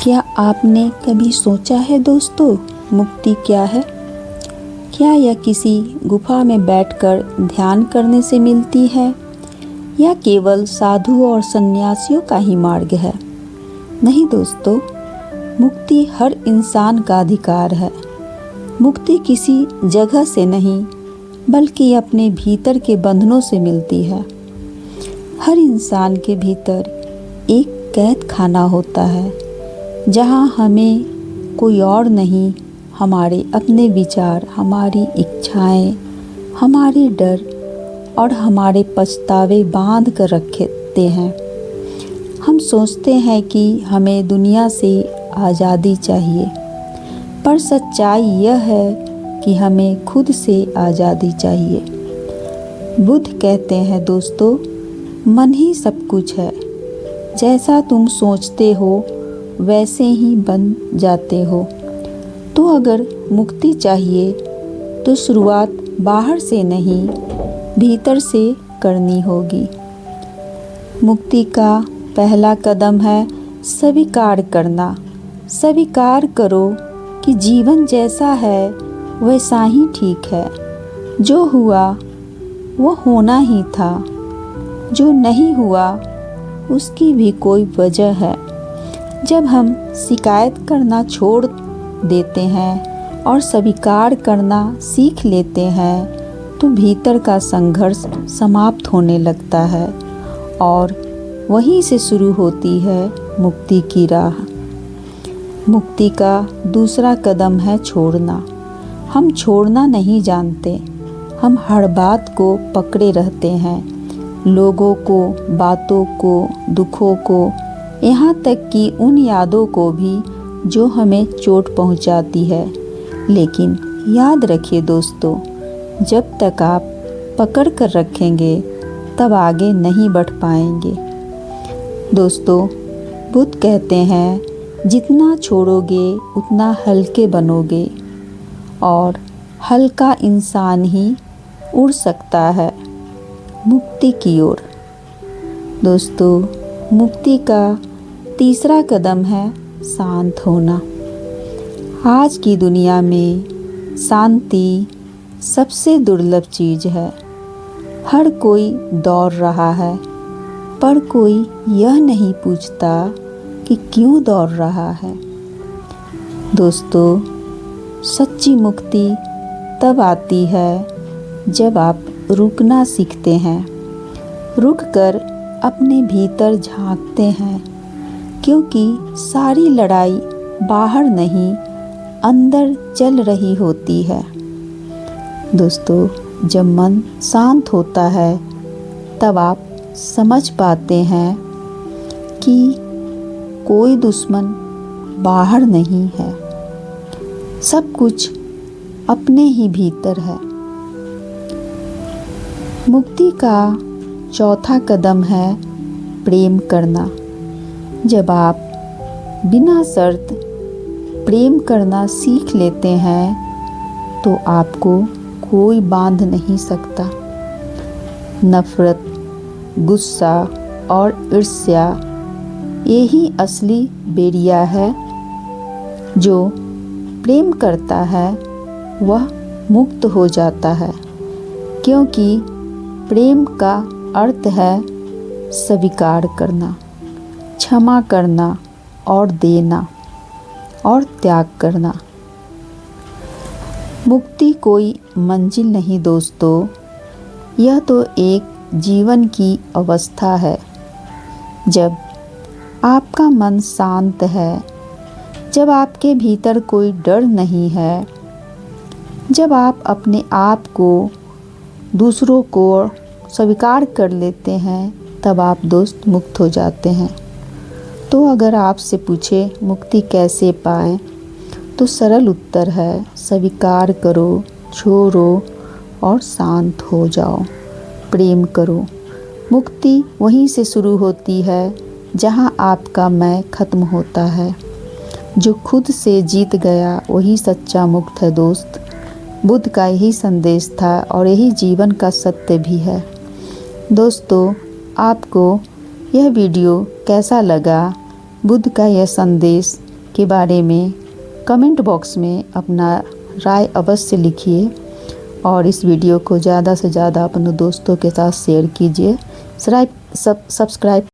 क्या आपने कभी सोचा है दोस्तों, मुक्ति क्या है? क्या यह किसी गुफा में बैठकर ध्यान करने से मिलती है या केवल साधु और सन्यासियों का ही मार्ग है? नहीं दोस्तों, मुक्ति हर इंसान का अधिकार है। मुक्ति किसी जगह से नहीं बल्कि अपने भीतर के बंधनों से मिलती है। हर इंसान के भीतर एक कैद खाना होता है जहाँ हमें कोई और नहीं, हमारे अपने विचार, हमारी इच्छाएं, हमारे डर और हमारे पछतावे बांध कर रखते हैं। हम सोचते हैं कि हमें दुनिया से आज़ादी चाहिए, पर सच्चाई यह है कि हमें खुद से आज़ादी चाहिए। बुद्ध कहते हैं दोस्तों, मन ही सब कुछ है। जैसा तुम सोचते हो वैसे ही बन जाते हो। तो अगर मुक्ति चाहिए तो शुरुआत बाहर से नहीं, भीतर से करनी होगी। मुक्ति का पहला कदम है स्वीकार करना। स्वीकार करो कि जीवन जैसा है वैसा ही ठीक है। जो हुआ वो होना ही था, जो नहीं हुआ उसकी भी कोई वजह है। जब हम शिकायत करना छोड़ देते हैं और स्वीकार करना सीख लेते हैं तो भीतर का संघर्ष समाप्त होने लगता है और वहीं से शुरू होती है मुक्ति की राह। मुक्ति का दूसरा कदम है छोड़ना। हम छोड़ना नहीं जानते। हम हर बात को पकड़े रहते हैं, लोगों को, बातों को, दुखों को, यहाँ तक कि उन यादों को भी जो हमें चोट पहुँचाती है। लेकिन याद रखिए दोस्तों, जब तक आप पकड़ कर रखेंगे तब आगे नहीं बढ़ पाएंगे। दोस्तों, बुद्ध कहते हैं, जितना छोड़ोगे उतना हल्के बनोगे और हल्का इंसान ही उड़ सकता है मुक्ति की ओर। दोस्तों, मुक्ति का तीसरा कदम है शांत होना। आज की दुनिया में शांति सबसे दुर्लभ चीज़ है। हर कोई दौड़ रहा है, पर कोई यह नहीं पूछता कि क्यों दौड़ रहा है। दोस्तों, सच्ची मुक्ति तब आती है जब आप रुकना सीखते हैं, रुककर अपने भीतर झांकते हैं, क्योंकि सारी लड़ाई बाहर नहीं अंदर चल रही होती है। दोस्तों, जब मन शांत होता है तब आप समझ पाते हैं कि कोई दुश्मन बाहर नहीं है, सब कुछ अपने ही भीतर है। मुक्ति का चौथा कदम है प्रेम करना। जब आप बिना शर्त प्रेम करना सीख लेते हैं तो आपको कोई बांध नहीं सकता। नफरत, गुस्सा और ईर्ष्या यही असली बेड़िया है। जो प्रेम करता है वह मुक्त हो जाता है, क्योंकि प्रेम का अर्थ है स्वीकार करना, क्षमा करना और देना और त्याग करना। मुक्ति कोई मंजिल नहीं दोस्तों, यह तो एक जीवन की अवस्था है। जब आपका मन शांत है, जब आपके भीतर कोई डर नहीं है, जब आप अपने आप को, दूसरों को स्वीकार कर लेते हैं, तब आप दोस्त मुक्त हो जाते हैं। तो अगर आपसे पूछे मुक्ति कैसे पाएं, तो सरल उत्तर है स्वीकार करो, छोड़ो और शांत हो जाओ, प्रेम करो। मुक्ति वहीं से शुरू होती है जहां आपका मैं खत्म होता है। जो खुद से जीत गया वही सच्चा मुक्त है दोस्त। बुद्ध का यही संदेश था और यही जीवन का सत्य भी है। दोस्तों, आपको यह वीडियो कैसा लगा? बुद्ध का यह संदेश के बारे में कमेंट बॉक्स में अपना राय अवश्य लिखिए और इस वीडियो को ज़्यादा से ज़्यादा अपने दोस्तों के साथ शेयर कीजिए। सब्सक्राइब